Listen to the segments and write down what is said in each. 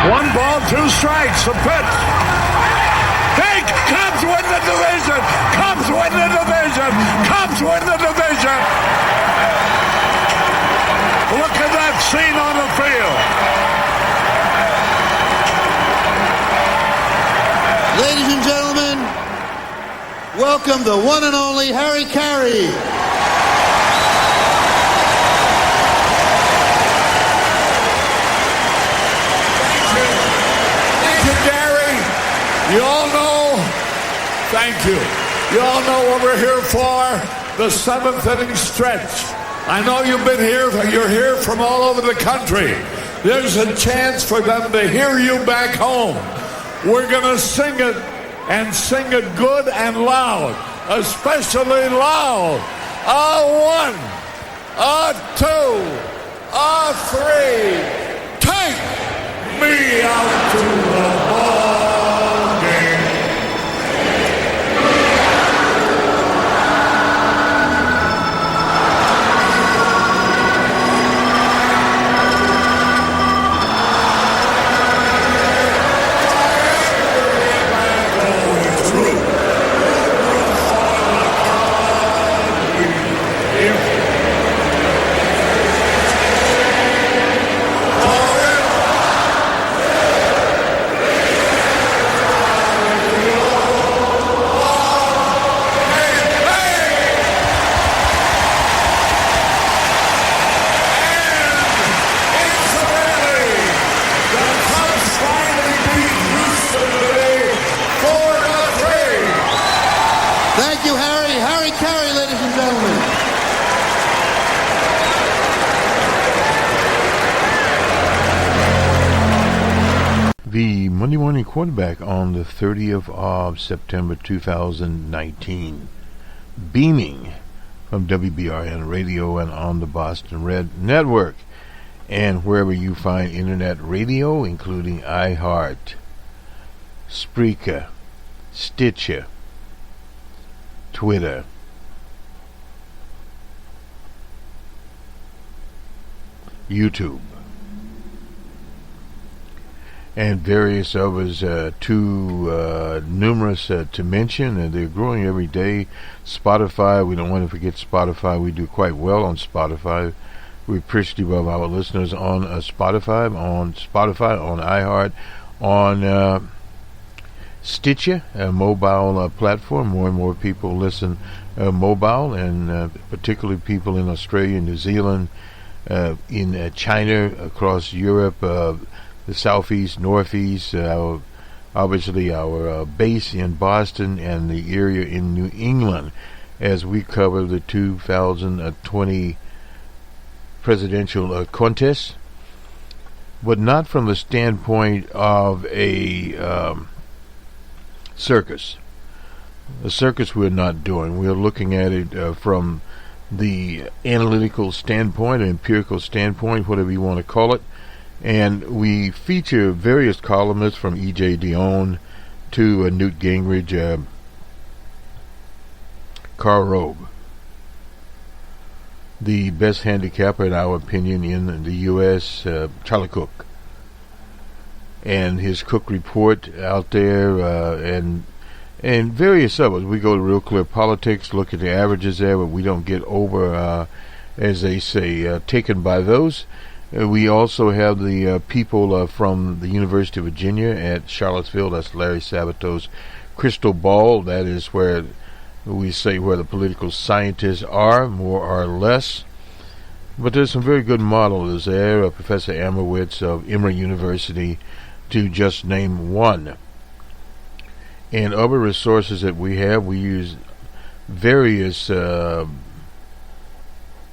1 ball, 2 strikes. The pitch. Hey, Cubs win the division. Cubs win the division. Cubs win the division. Look at that scene on the field. Ladies and gentlemen, welcome the one and only Harry Carey. Thank you, Gary. You all know, thank you. You all know what we're here for, the 7th inning stretch. I know you've been here, you're here from all over the country. There's a chance for them to hear you back home. We're going to sing it, and sing it good and loud, especially loud. A 1, a 2, a 3. Take me out to the ball game. The Monday Morning Quarterback on the 30th of September 2019, beaming from WBRN Radio and on the Boston Red Network, and wherever you find internet radio, including iHeart, Spreaker, Stitcher, Twitter, YouTube, and various others, too numerous to mention, and they're growing every day. Spotify, we don't want to forget Spotify. We do quite well on Spotify. We're appreciative of our listeners on Spotify, on iHeart, on Stitcher, a mobile platform. More and more people listen mobile, and particularly people in Australia, New Zealand, in China, across Europe, the southeast, northeast, obviously our base in Boston and the area in New England, as we cover the 2020 presidential contest, but not from the standpoint of a circus. A circus we're not doing. We're looking at it from the analytical standpoint, empirical standpoint, whatever you want to call it. And we feature various columnists from E.J. Dionne to Newt Gingrich, Karl Rove, the best handicapper in our opinion in the U.S., Charlie Cook, and his Cook Report out there, and various others. We go to Real Clear Politics, look at the averages there, but we don't get over, as they say, taken by those. We also have the people from the University of Virginia at Charlottesville. That's Larry Sabato's Crystal Ball. That is where we say where the political scientists are, more or less. But there's some very good modelers there. Professor Amowitz of Emory University, to just name one. And other resources that we have, we use various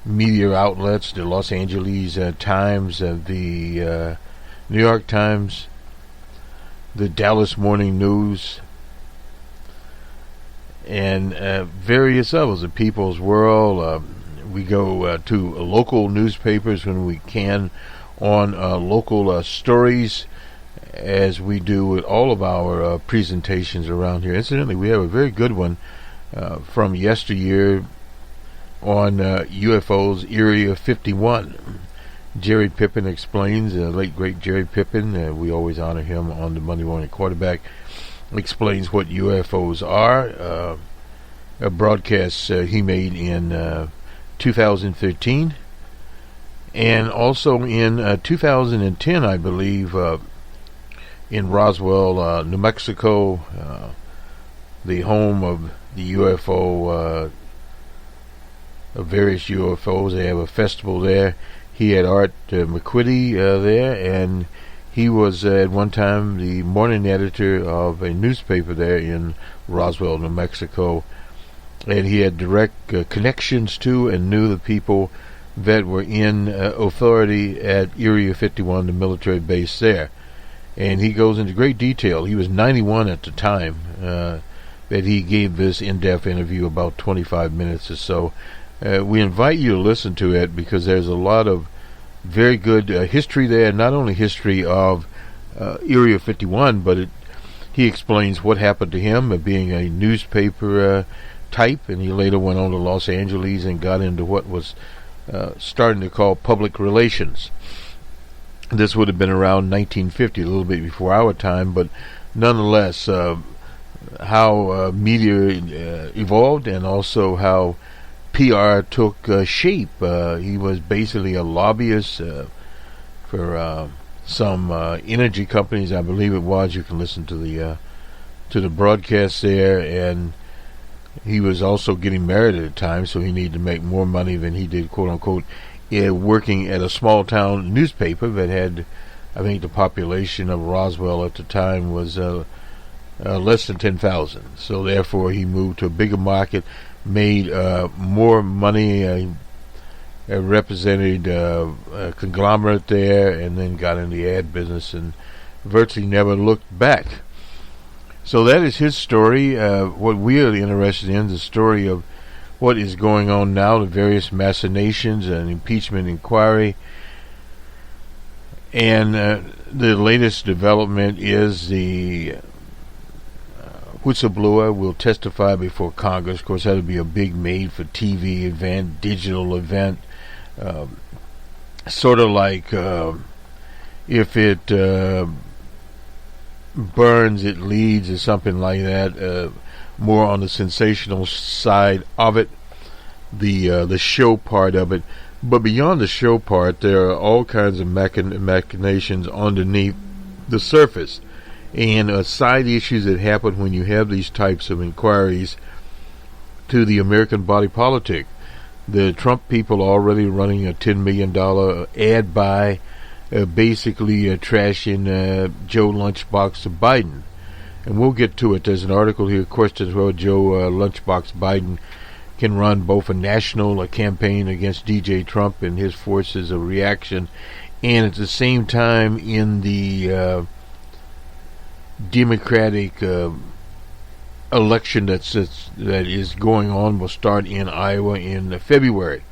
media outlets, the Los Angeles Times, the New York Times, the Dallas Morning News, and various others, the People's World. We go to local newspapers when we can on local stories, as we do with all of our presentations around here. Incidentally, we have a very good one from yesteryear on UFOs, Area 51. Jerry Pippin explains, late great Jerry Pippin, we always honor him on the Monday Morning Quarterback, explains what UFOs are. A broadcast he made in 2013, and also in 2010, I believe, in Roswell, New Mexico, the home of the UFO, of various UFOs. They have a festival there. He had Art McQuitty there, and he was at one time the morning editor of a newspaper there in Roswell, New Mexico, and he had direct connections to and knew the people that were in authority at Area 51, the military base there. And he goes into great detail. He was 91 at the time that he gave this in-depth interview, about 25 minutes or so. We invite you to listen to it because there's a lot of very good history there, not only history of Area 51, but he explains what happened to him being a newspaper type, and he later went on to Los Angeles and got into what was starting to call public relations. This would have been around 1950, a little bit before our time, but nonetheless, how media evolved and also how PR took shape. He was basically a lobbyist for some energy companies, I believe it was. You can listen to the broadcast there, and he was also getting married at the time, so he needed to make more money than he did, quote unquote, working at a small town newspaper that had, I think, the population of Roswell at the time was less than 10,000. So therefore, he moved to a bigger market, made more money, represented a conglomerate there, and then got in the ad business and virtually never looked back. So that is his story. What we are interested in is the story of what is going on now, the various machinations and impeachment inquiry. And the latest development is the whistleblower will testify before Congress. Of course, that would be a big made-for-TV event, digital event, sort of like if it burns, it leads, or something like that. More on the sensational side of it, the show part of it. But beyond the show part, there are all kinds of machinations underneath the surface, and side issues that happen when you have these types of inquiries to the American body politic. The Trump people are already running a $10 million ad buy, basically trashing Joe Lunchbox Biden. And we'll get to it. There's an article here, questions whether Joe Lunchbox Biden can run both a national campaign against DJ Trump and his forces of reaction, and at the same time in the Democratic election that is going on, will start in Iowa in February.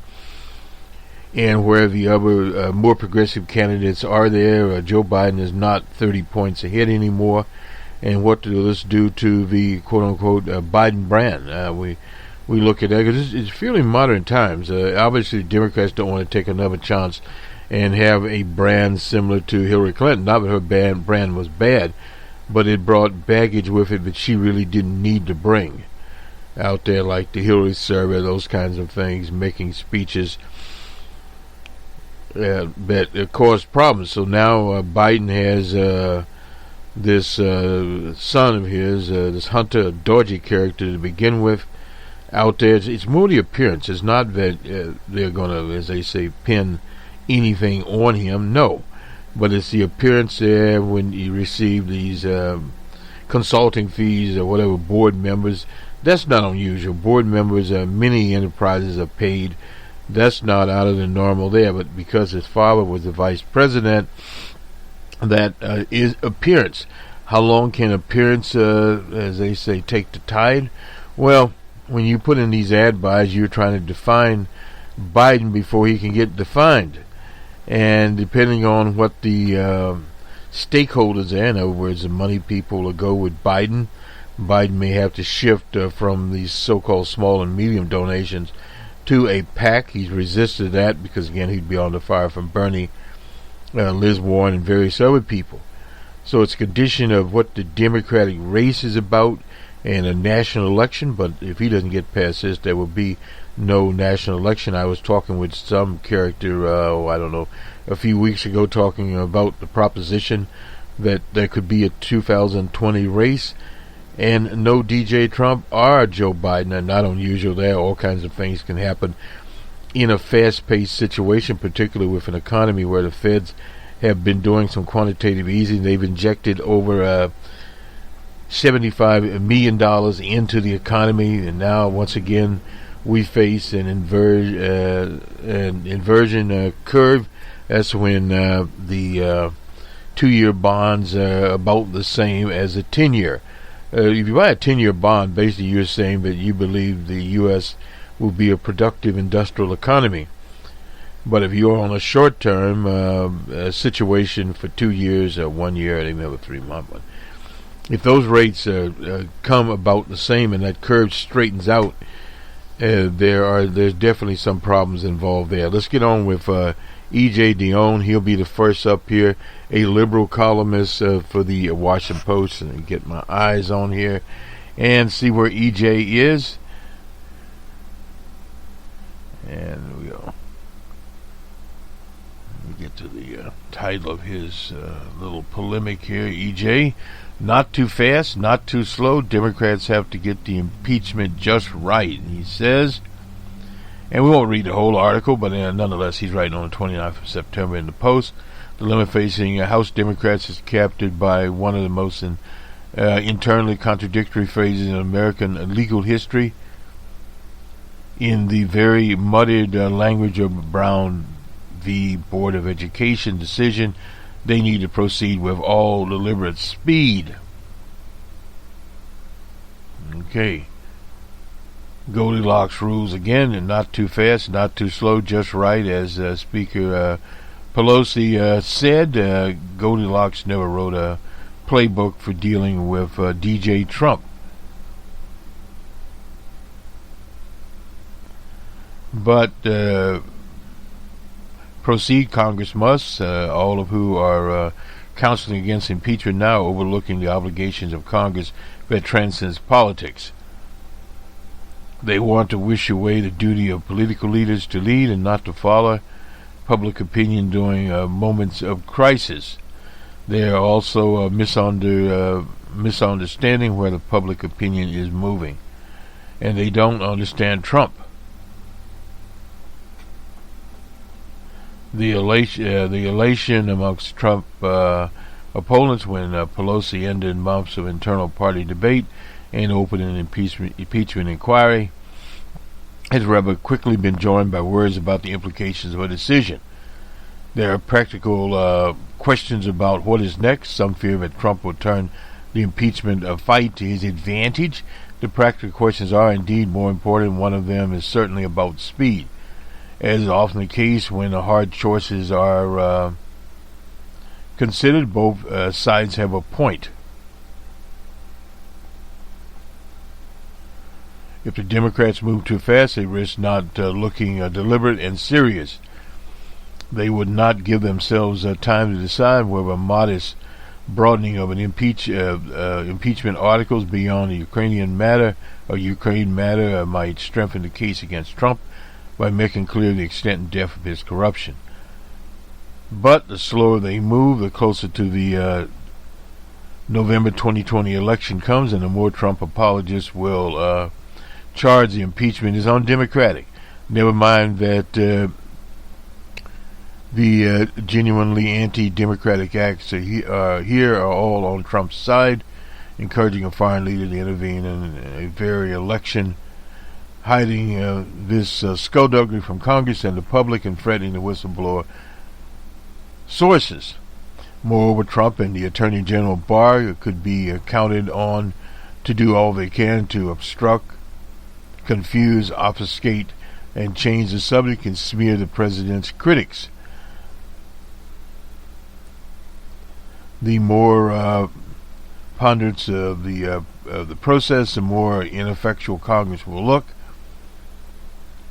And where the other more progressive candidates are there, Joe Biden is not 30 points ahead anymore. And what does this do to the quote-unquote Biden brand? We look at that because it's fairly modern times. Obviously, Democrats don't want to take another chance and have a brand similar to Hillary Clinton. Not that her brand was bad, but it brought baggage with it that she really didn't need to bring out there, like the Hillary survey, those kinds of things, making speeches that caused problems. So now Biden has this son of his, this Hunter Dorsey character to begin with, out there. It's more the appearance. It's not that they're going to, as they say, pin anything on him. No. But it's the appearance there when you receive these consulting fees or whatever, board members. That's not unusual. Board members, many enterprises are paid. That's not out of the normal there. But because his father was the vice president, that is appearance. How long can appearance, as they say, take the tide? Well, when you put in these ad buys, you're trying to define Biden before he can get defined. And depending on what the stakeholders are, in other words, the money people will go with Biden may have to shift from these so-called small and medium donations to a PAC. He's resisted that because, again, he'd be under fire from Bernie, Liz Warren, and various other people. So it's a condition of what the Democratic race is about and a national election. But if he doesn't get past this, there will be no national election. I was talking with some character, I don't know, a few weeks ago, talking about the proposition that there could be a 2020 race and no DJ Trump or Joe Biden. And not unusual there. All kinds of things can happen in a fast-paced situation, particularly with an economy where the feds have been doing some quantitative easing. They've injected over $75 million into the economy, and now once again we face an inversion curve. That's when the 2-year bonds are about the same as a 10-year. If you buy a 10-year bond, basically you're saying that you believe the U.S. will be a productive industrial economy. But if you're on a short-term situation for 2 years or 1 year, they may have a 3-month one. If those rates come about the same and that curve straightens out, there's definitely some problems involved there. Let's get on with E.J. Dion. He'll be the first up here, a liberal columnist for the Washington Post. And get my eyes on here and see where E.J. is. And we'll get to the title of his little polemic here. E.J., not too fast, not too slow. Democrats have to get the impeachment just right. And he says, and we won't read the whole article, but nonetheless, he's writing on the 29th of September in the Post. The dilemma facing House Democrats is captured by one of the most internally contradictory phrases in American legal history. In the very muddied language of Brown v. Board of Education decision, they need to proceed with all deliberate speed. Okay. Goldilocks rules again, and not too fast, not too slow, just right, as Speaker Pelosi said. Goldilocks never wrote a playbook for dealing with DJ Trump. But proceed Congress must, all of who are counseling against impeachment now, overlooking the obligations of Congress that transcends politics. They want to wish away the duty of political leaders to lead and not to follow public opinion during moments of crisis. They are also misunderstanding where the public opinion is moving, and they don't understand Trump. The elation amongst Trump opponents when Pelosi ended months of internal party debate and opened an impeachment inquiry has rather quickly been joined by words about the implications of a decision. There are practical questions about what is next. Some fear that Trump will turn the impeachment fight to his advantage. The practical questions are indeed more important. One of them is certainly about speed. As is often the case when the hard choices are considered, both sides have a point. If the Democrats move too fast, they risk not looking deliberate and serious. They would not give themselves time to decide whether a modest broadening of an impeachment articles beyond the Ukraine matter might strengthen the case against Trump by making clear the extent and depth of his corruption. But the slower they move, the closer to the November 2020 election comes, and the more Trump apologists will charge the impeachment is undemocratic. Never mind that the genuinely anti-democratic acts here are all on Trump's side, encouraging a foreign leader to intervene in a very election, hiding this skullduggery from Congress and the public, and threatening the whistleblower sources. Moreover, Trump and the Attorney General Barr could be counted on to do all they can to obstruct, confuse, obfuscate, and change the subject and smear the president's critics. The more ponderance of the process, the more ineffectual Congress will look.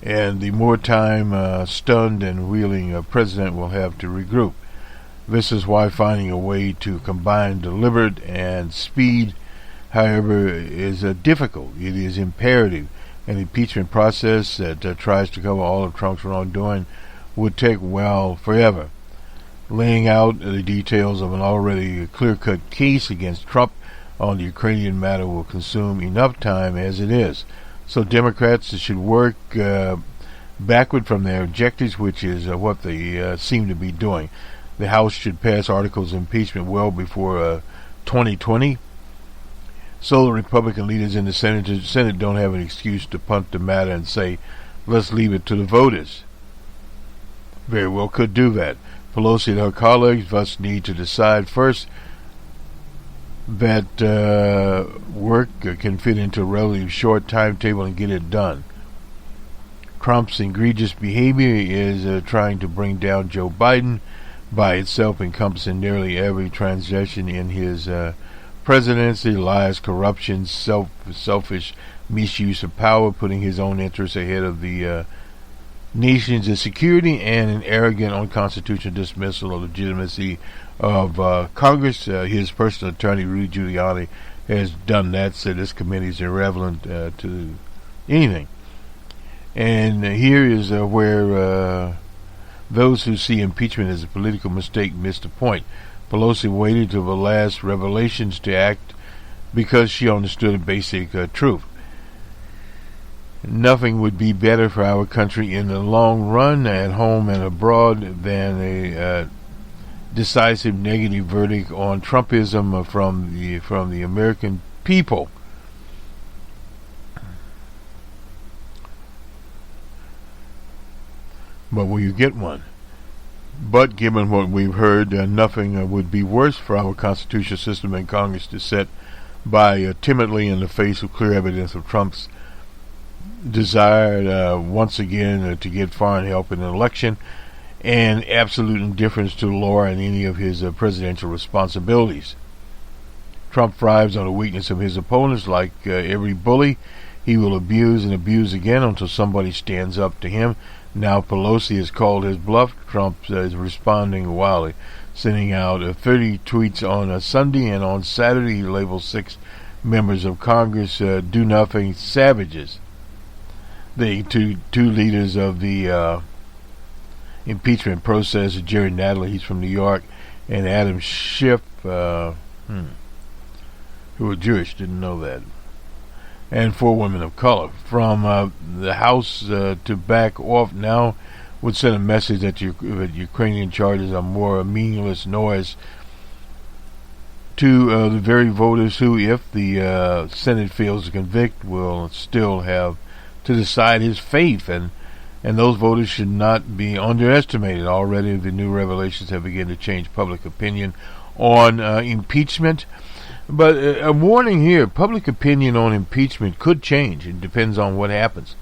and the more time stunned and reeling president will have to regroup. This is why finding a way to combine deliberate and speed, however, is difficult. It is imperative. An impeachment process that tries to cover all of Trump's wrongdoing would take, forever. Laying out the details of an already clear-cut case against Trump on the Ukrainian matter will consume enough time as it is. So Democrats should work backward from their objectives, which is what they seem to be doing. The House should pass articles of impeachment well before 2020. So the Republican leaders in the Senate don't have an excuse to punt the matter and say, let's leave it to the voters. Very well could do that. Pelosi and her colleagues thus need to decide first that work can fit into a relatively short timetable and get it done. Trump's egregious behavior is trying to bring down Joe Biden, by itself encompassing nearly every transgression in his presidency: lies, corruption, selfish misuse of power, putting his own interests ahead of the nation's security, and an arrogant, unconstitutional dismissal of legitimacy of Congress. His personal attorney, Rudy Giuliani, has done that, said this committee is irrelevant to anything. And here is where those who see impeachment as a political mistake miss the point. Pelosi waited till the last revelations to act because she understood a basic truth. Nothing would be better for our country in the long run, at home and abroad, than a decisive negative verdict on Trumpism from the American people. But will you get one? But given what we've heard, nothing would be worse for our constitutional system and Congress to sit by timidly in the face of clear evidence of Trump's desire once again to get foreign help in an election, and absolute indifference to the law and any of his presidential responsibilities. Trump thrives on the weakness of his opponents. Like every bully, he will abuse and abuse again until somebody stands up to him. Now Pelosi has called his bluff. Trump is responding wildly, sending out 30 tweets on a Sunday, and on Saturday he labeled 6 members of Congress do-nothing savages. The two leaders of the impeachment process, Jerry Nadler, he's from New York, and Adam Schiff, who are Jewish, didn't know that, and 4 women of color. From the House to back off now would send a message that Ukrainian charges are more meaningless noise to the very voters who, if the Senate fails to convict, will still have to decide his fate, and those voters should not be underestimated. Already the new revelations have begun to change public opinion on impeachment. But a warning here, public opinion on impeachment could change. It depends on what happens.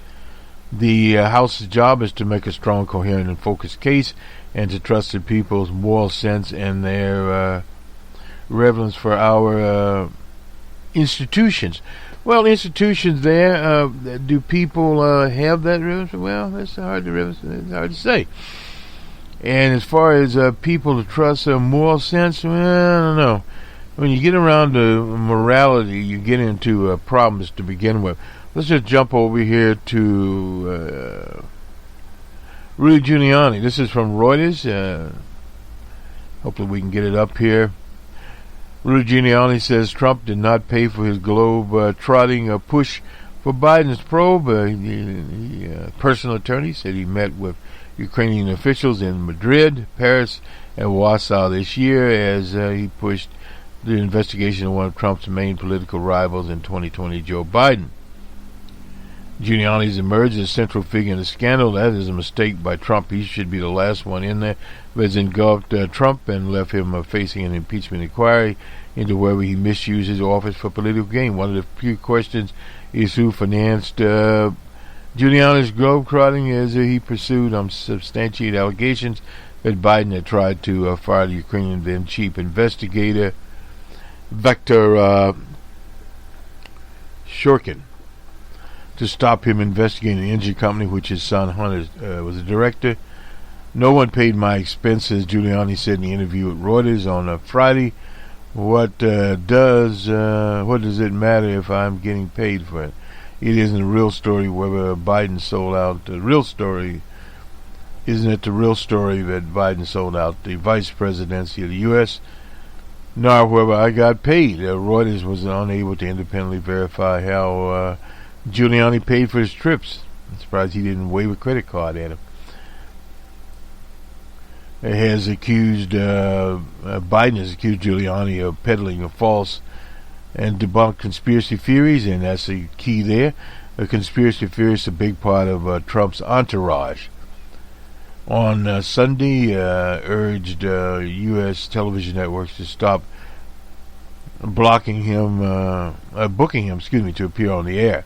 The House's job is to make a strong, coherent, and focused case, and to trust the people's moral sense and their reverence for our institutions. Well, institutions there, do people have that reverence? Well, that's hard to say. And as far as people to trust their moral sense, well, I don't know. When you get around to morality, you get into problems to begin with. Let's just jump over here to Rudy Giuliani. This is from Reuters. Hopefully we can get it up here. Rudy Giuliani says Trump did not pay for his globe-trotting push for Biden's probe. The personal attorney said he met with Ukrainian officials in Madrid, Paris, and Warsaw this year as he pushed the investigation of one of Trump's main political rivals in 2020, Joe Biden. Giuliani's emerged as a central figure in the scandal. That is a mistake by Trump. He should be the last one in there. But it's engulfed Trump and left him facing an impeachment inquiry into whether he misused his office for political gain. One of the few questions is who financed Giuliani's globetrotting as he pursued unsubstantiated allegations that Biden had tried to fire the Ukrainian then chief investigator Viktor Shorkin. to stop him investigating the engine company, which his son Hunter was a director. No one paid my expenses, Giuliani said in the interview with Reuters on Friday. What does it matter if I'm getting paid for it? It isn't a real story whether Biden sold out. The real story, isn't it the real story that Biden sold out the vice presidency of the U.S.? Nor whether I got paid. Reuters was unable to independently verify how Giuliani paid for his trips. I'm surprised he didn't wave a credit card at him. Biden has accused Giuliani of peddling a false and debunked conspiracy theories, and that's the key there. A conspiracy theory is a big part of Trump's entourage. On Sunday, urged U.S. television networks to stop booking him to appear on the air.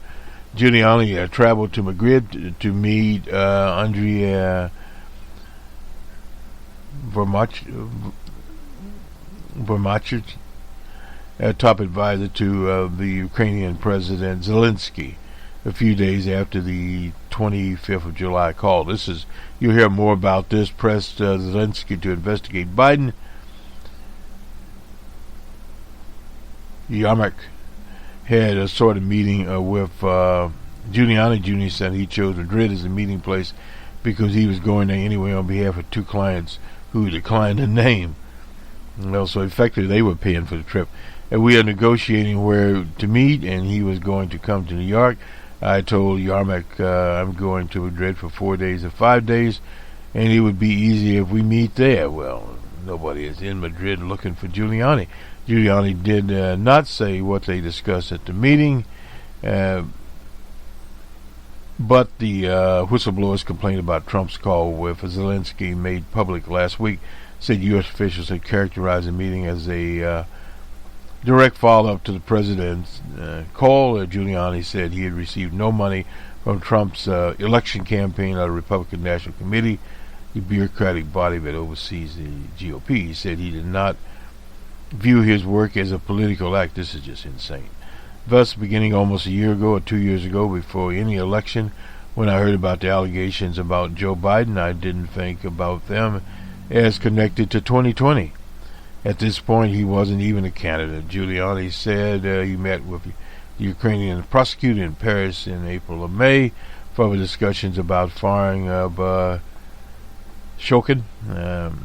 Giuliani traveled to Madrid to meet Andrea Vermachich, top advisor to the Ukrainian President Zelensky, a few days after the 25th of July call. You'll hear more about this. Pressed Zelensky to investigate Biden. Yarmak had a sort of meeting with Giuliani. Giuliani said he chose Madrid as a meeting place because he was going there anyway on behalf of two clients who declined to name. Well, so effectively they were paying for the trip. And we are negotiating where to meet, and he was going to come to New York. I told Yarmak I'm going to Madrid for 4 days or 5 days, and it would be easy if we meet there. Well, nobody is in Madrid looking for Giuliani. Giuliani did not say what they discussed at the meeting, but the whistleblowers complained about Trump's call with Zelensky made public last week. Said U.S. officials had characterized the meeting as a direct follow-up to the president's call. Giuliani said he had received no money from Trump's election campaign or the Republican National Committee, the bureaucratic body that oversees the GOP. He said he did not view his work as a political act. This is just insane. Thus, beginning almost a year ago or 2 years ago, before any election, when I heard about the allegations about Joe Biden, I didn't think about them as connected to 2020. At this point, he wasn't even a candidate. Giuliani said he met with the Ukrainian prosecutor in Paris in April or May for discussions about firing of Shokin.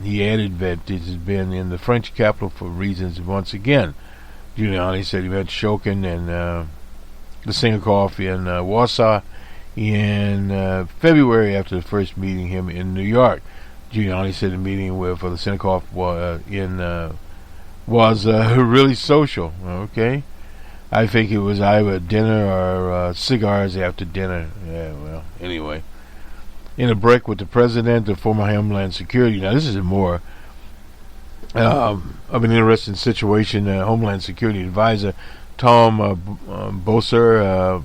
He added that it has been in the French capital for reasons once again. Giuliani said he met Shokin and Lysenko in Warsaw in February after the first meeting him in New York. Giuliani said the meeting with Lysenko was really social. Okay, I think it was either dinner or cigars after dinner. Yeah, well, anyway. In a break with the president, the former Homeland Security. Now, this is more of an interesting situation. Homeland Security advisor Tom Boser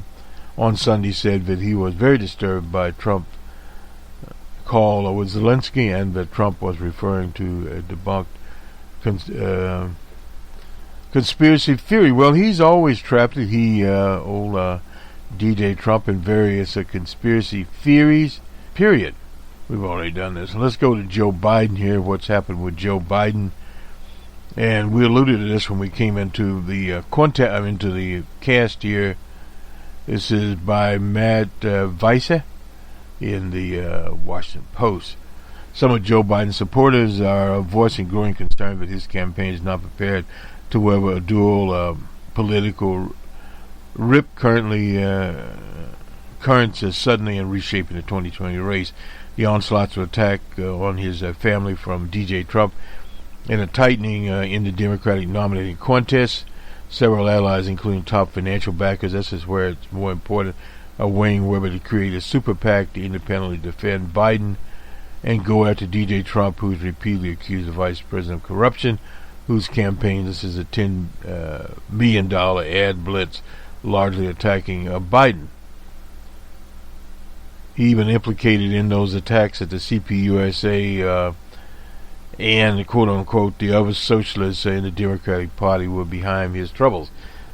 on Sunday said that he was very disturbed by Trump's call with Zelensky, and that Trump was referring to a debunked conspiracy theory. Well, he's always trapped it. Old DJ Trump, in various conspiracy theories. Period. We've already done this. And let's go to Joe Biden here. What's happened with Joe Biden? And we alluded to this when we came into the into the cast here. This is by Matt Weiser in the Washington Post. Some of Joe Biden's supporters are voicing growing concern that his campaign is not prepared to weather a dual political rip currents suddenly and reshaping the 2020 race. The onslaughts of attack on his family from DJ Trump and a tightening in the Democratic nominating contest. Several allies, including top financial backers, this is where it's more important, are weighing whether to create a super PAC to independently defend Biden and go after DJ Trump, who is repeatedly accused of vice president of corruption, whose campaign, this is a $10 million ad blitz, largely attacking Biden. He even implicated in those attacks that the CPUSA and, quote-unquote, the other socialists in the Democratic Party were behind his troubles.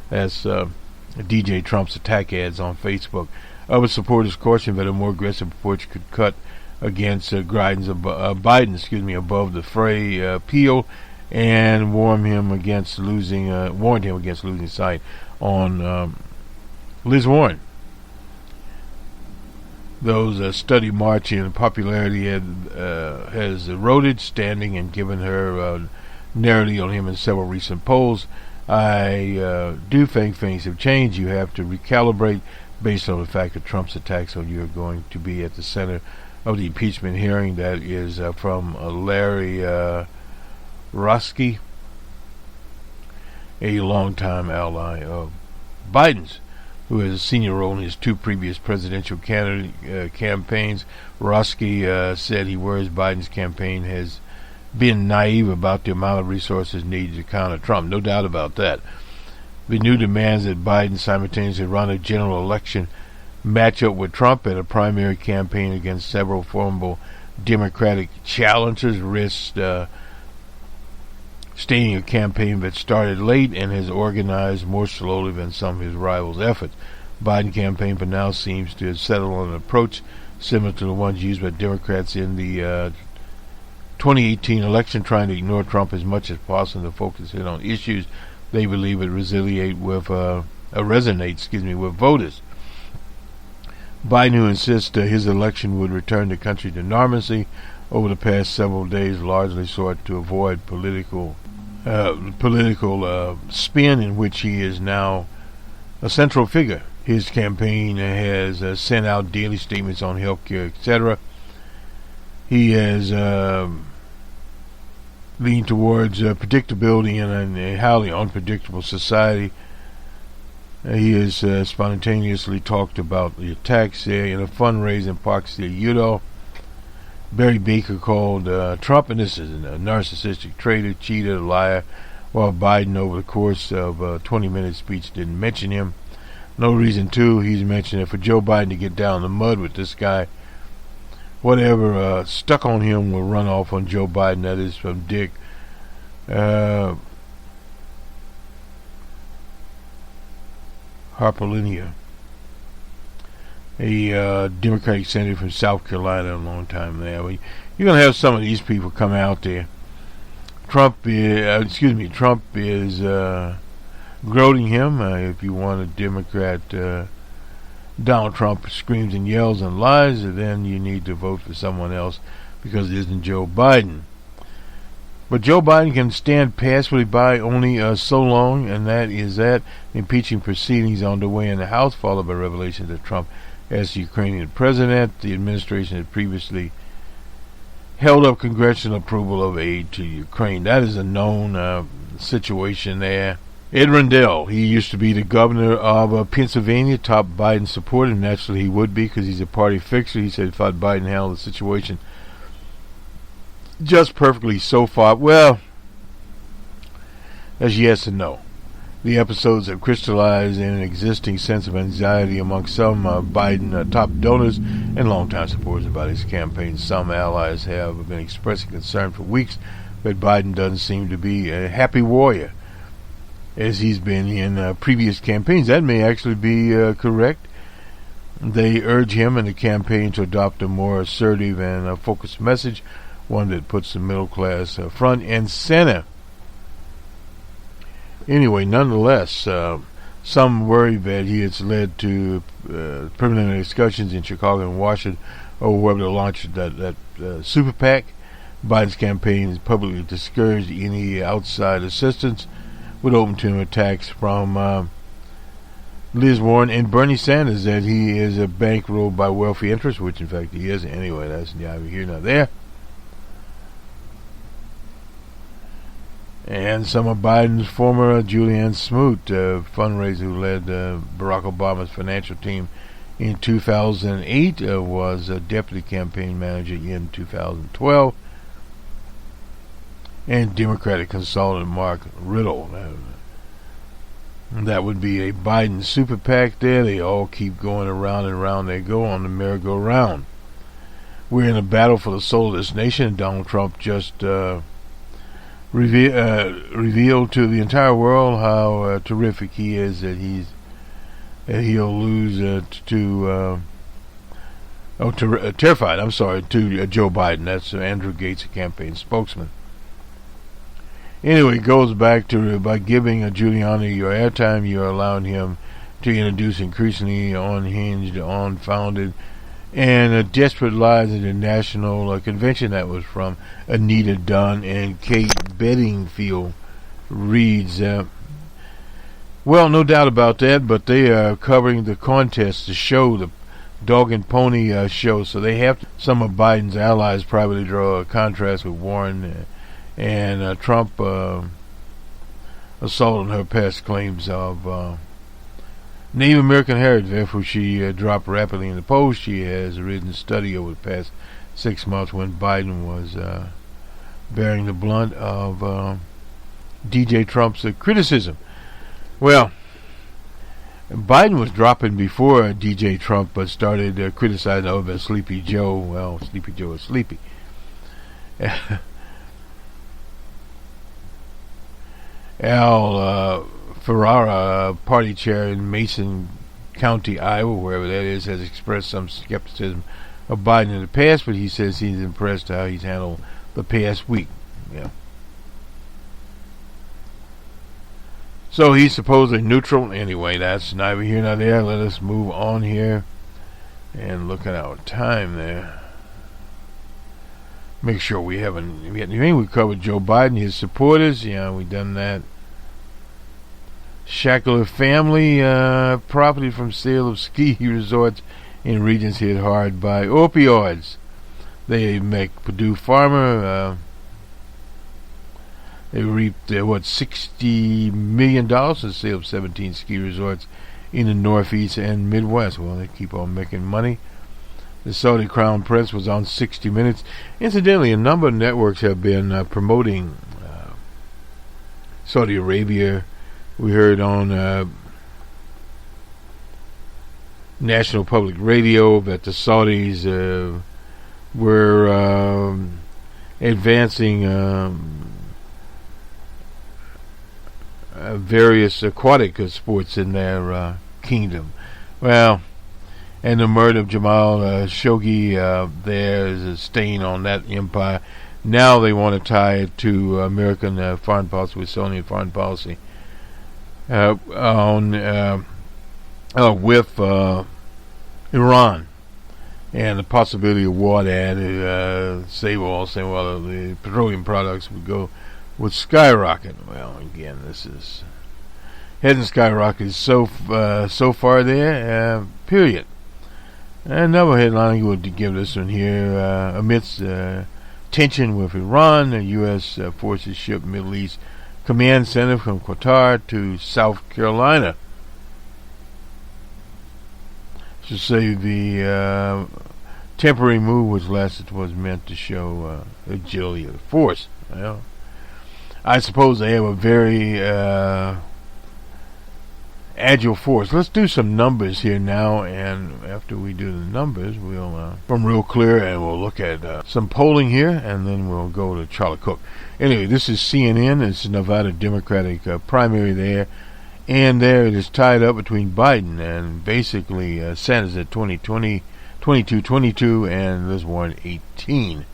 That's DJ Trump's attack ads on Facebook. Other supporters cautioned that a more aggressive approach could cut against Biden, above the fray appeal, and warned him against losing sight on Liz Warren. Those study march in popularity has eroded standing and given her narrowly on him in several recent polls. I do think things have changed. You have to recalibrate based on the fact that Trump's attacks on you are going to be at the center of the impeachment hearing. That is from Larry Roski, a longtime ally of Biden's, who has a senior role in his two previous presidential campaigns. Roski said he worries Biden's campaign has been naive about the amount of resources needed to counter Trump. No doubt about that. The new demands that Biden simultaneously run a general election matchup with Trump and a primary campaign against several formidable Democratic challengers risks staying a campaign that started late and has organized more slowly than some of his rivals' efforts. Biden campaign for now seems to have settled on an approach similar to the ones used by Democrats in the 2018 election, trying to ignore Trump as much as possible to focus in on issues they believe would resonate with voters. Biden, who insists his election would return the country to normalcy, over the past several days largely sought to avoid political spin in which he is now a central figure. His campaign has sent out daily statements on health care, etc. He has leaned towards predictability in a highly unpredictable society. He has spontaneously talked about the attacks there in a fundraiser in Park City, Utah. Barry Baker called Trump, and this is a narcissistic traitor, cheater, liar, while Biden, over the course of a 20-minute speech, didn't mention him. No reason to. He's mentioned it for Joe Biden to get down in the mud with this guy. Whatever stuck on him will run off on Joe Biden. That is from Dick Harpolinia, a Democratic senator from South Carolina, a long time there. You're going to have some of these people come out there. Trump is goading him. If you want a Democrat, Donald Trump screams and yells and lies, then you need to vote for someone else because it isn't Joe Biden. But Joe Biden can stand passively by only so long, and that is that. Impeaching proceedings underway in the House, followed by revelations that Trump, as the Ukrainian president, the administration had previously held up congressional approval of aid to Ukraine. That is a known situation there. Ed Rendell, he used to be the governor of Pennsylvania, top Biden supporter. Naturally he would be because he's a party fixer. He said he thought Biden handled the situation just perfectly so far. Well, that's yes and no. The episodes have crystallized in an existing sense of anxiety among some Biden top donors and longtime supporters about his campaign. Some allies have been expressing concern for weeks that Biden doesn't seem to be a happy warrior as he's been in previous campaigns. That may actually be correct. They urge him and the campaign to adopt a more assertive and focused message, one that puts the middle class front and center. Anyway, nonetheless, some worry that he has led to preliminary discussions in Chicago and Washington over whether to launch that super PAC. Biden's campaign has publicly discouraged any outside assistance, with open to attacks from Liz Warren and Bernie Sanders that he is bankrolled by wealthy interests, which in fact he is. Anyway, that's neither here nor there. And some of Biden's former Julianne Smoot, fundraiser who led Barack Obama's financial team in 2008, was a deputy campaign manager in 2012. And Democratic consultant Mark Riddle. That would be a Biden super PAC there. They all keep going around and around they go on the merry-go-round. We're in a battle for the soul of this nation, and Donald Trump just revealed to the entire world how terrific he is, that he's he'll lose terrified, to Joe Biden. That's Andrew Gates, a campaign spokesman. Anyway, it goes back to by giving Giuliani your airtime, you're allowing him to introduce increasingly unhinged, unfounded, and desperate lies at the national convention. That was from Anita Dunn and Kate Bedingfield reads. Well, no doubt about that, but they are covering the contest, the show, the dog and pony show, so they have to, some of Biden's allies privately draw a contrast with Warren and Trump assault on her past claims of Native American heritage. Therefore, she dropped rapidly in the polls. She has written study over the past 6 months when Biden was bearing the blunt of DJ Trump's criticism. Well, Biden was dropping before DJ Trump started criticizing over Sleepy Joe. Well, Sleepy Joe is sleepy. Al Ferrara, party chair in Mason County, Iowa, wherever that is, has expressed some skepticism of Biden in the past, but he says he's impressed how he's handled the past week. Yeah. So he's supposedly neutral. Anyway, that's neither here nor there. Let us move on here and look at our time there. Make sure we haven't. We covered Joe Biden, his supporters. Yeah, we done that. Shackler family property from sale of ski resorts in regions hit hard by opioids. They make Purdue Farmer. They reaped $60 million in the sale of 17 ski resorts in the Northeast and Midwest. Well, they keep on making money. The Saudi Crown Prince was on 60 Minutes. Incidentally, a number of networks have been promoting Saudi Arabia. We heard on National Public Radio that the Saudis were advancing various aquatic sports in their kingdom. Well, and the murder of Jamal Khashoggi, there is a stain on that empire. Now they want to tie it to American foreign policy, with Sony foreign policy, with Iran, and the possibility of war there to save all, saying, well, the petroleum products would skyrocket. Well, again, this is heading skyrocketed so far there, period. Another headline would give this one here. Amidst tension with Iran, the U.S. forces shipped Middle East Command Center from Qatar to South Carolina. To say the temporary move was meant to show agility of the force. Well, I suppose they have a very agile force. Let's do some numbers here now, and after we do the numbers, we'll from Real Clear, and we'll look at some polling here, and then we'll go to Charlie Cook. Anyway, this is CNN. It's Nevada Democratic primary there, and there it is tied up between Biden and basically Sanders at 22, and Liz Warren 18.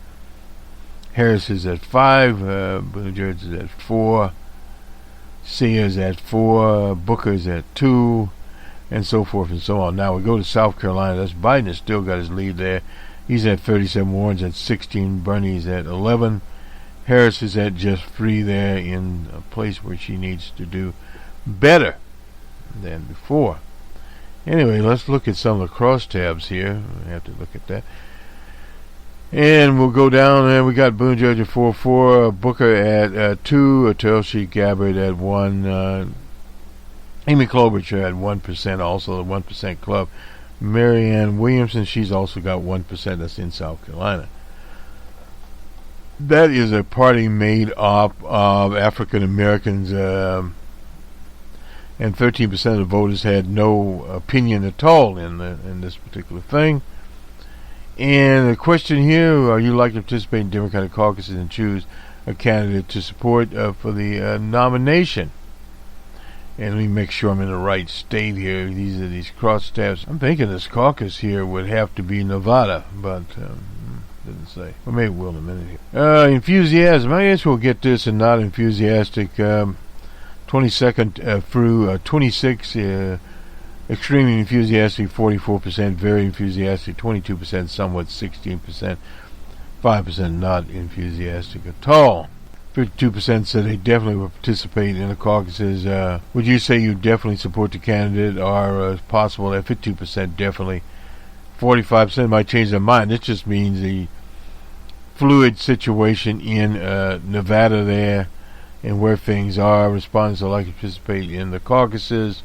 Harris is at 5, Buttigieg is at 4, Sears at 4, Booker's at 2, and so forth and so on. Now we go to South Carolina. That's Biden has still got his lead there. He's at 37, Warren's at 16, Bernie's at 11. Harris is at just 3 there, in a place where she needs to do better than before. Anyway, let's look at some of the crosstabs here. We have to look at that. And we'll go down, and we got Buttigieg at 4-4, Booker at 2, Tulsi Gabbard at 1, Amy Klobuchar at 1%, also the 1% club. Marianne Williamson, she's also got 1%, that's in South Carolina. That is a party made up of African Americans, and 13% of the voters had no opinion at all in this particular thing. And the question here, are you likely to participate in Democratic caucuses and choose a candidate to support for the nomination? And let me make sure I'm in the right state here. These are these crosstabs. I'm thinking this caucus here would have to be Nevada, but didn't say. Well, maybe we'll in a minute here. Enthusiasm. I guess we'll get this and not enthusiastic. 22nd through 26. Extremely enthusiastic, 44%. Very enthusiastic, 22%. Somewhat, 16%. 5% not enthusiastic at all. 52% said they definitely would participate in the caucuses. Would you say you definitely support the candidate, or possible that 52% definitely? 45% might change their mind. This just means the fluid situation in Nevada there and where things are. Respondents are likely to participate in the caucuses,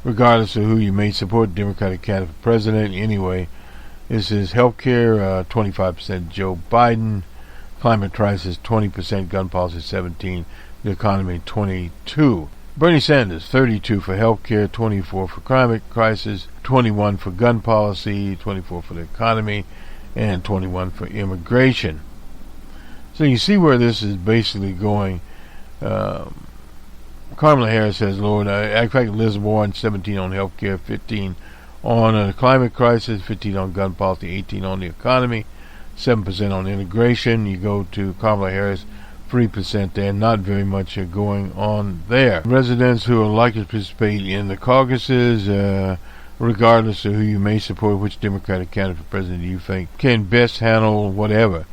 regardless of who you may support. Democratic candidate for president. Anyway, this is healthcare, 25% Joe Biden. Climate crisis, 20%. Gun policy, 17%. The economy, 22%. Bernie Sanders, 32% for healthcare, 24% for climate crisis, 21% for gun policy, 24% for the economy, and 21% for immigration. So you see where this is basically going. Kamala Harris has lowered. In fact, Liz Warren, 17% on healthcare, 15% on the climate crisis, 15% on gun policy, 18% on the economy, 7% on integration. You go to Kamala Harris, 3% there. Not very much going on there. Residents who are likely to participate in the caucuses, regardless of who you may support, which Democratic candidate for president do you think can best handle whatever?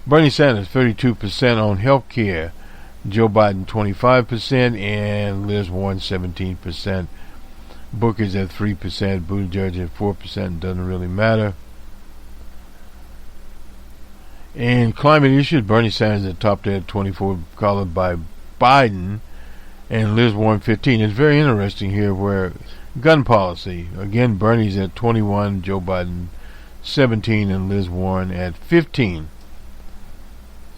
Bernie Sanders, 32% on health care. Joe Biden, 25%, and Liz Warren, 17%. Booker's at 3%, Buttigieg at 4%, doesn't really matter. And climate issues, Bernie Sanders at the top there at 24%, followed by Biden, and Liz Warren 15%. It's very interesting here where gun policy, again, Bernie's at 21%, Joe Biden 17%, and Liz Warren at 15%.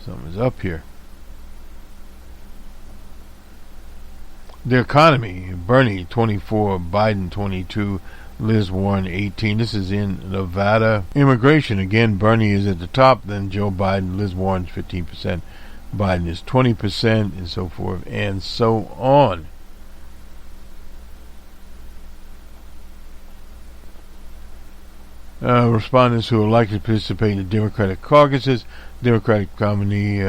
Something's up here. The economy, Bernie 24%, Biden 22%, Liz Warren 18%. This is in Nevada. Immigration, again, Bernie is at the top, then Joe Biden, Liz Warren's 15%, Biden is 20%, and so forth and so on. Respondents who are likely to participate in the Democratic caucuses. Democratic nominee,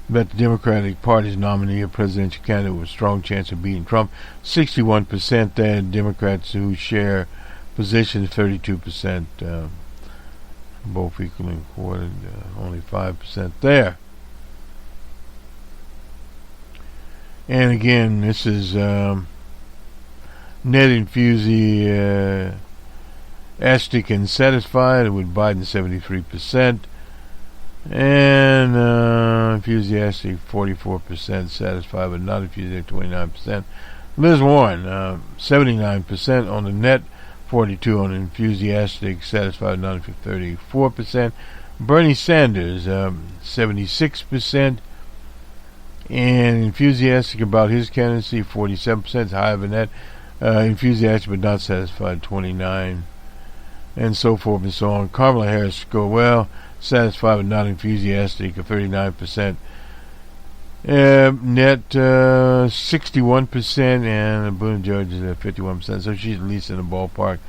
that the Democratic Party's nominee, a presidential candidate with a strong chance of beating Trump. 61% there. Democrats who share positions, 32%, both equally important. Only 5% there. And again, this is net enthusiastic and satisfied with Biden 73%. And enthusiastic 44%, satisfied but not enthusiastic 29%. Liz Warren 79% on the net, 42% on enthusiastic, satisfied, not 34%. Bernie Sanders 76% and enthusiastic about his candidacy, 47%, higher than that. Enthusiastic but not satisfied, 29%, and so forth and so on. Kamala Harris score well, satisfied but not enthusiastic, 39%. Net 61%, and Buttigieg is at 51%, so she's at least in the ballpark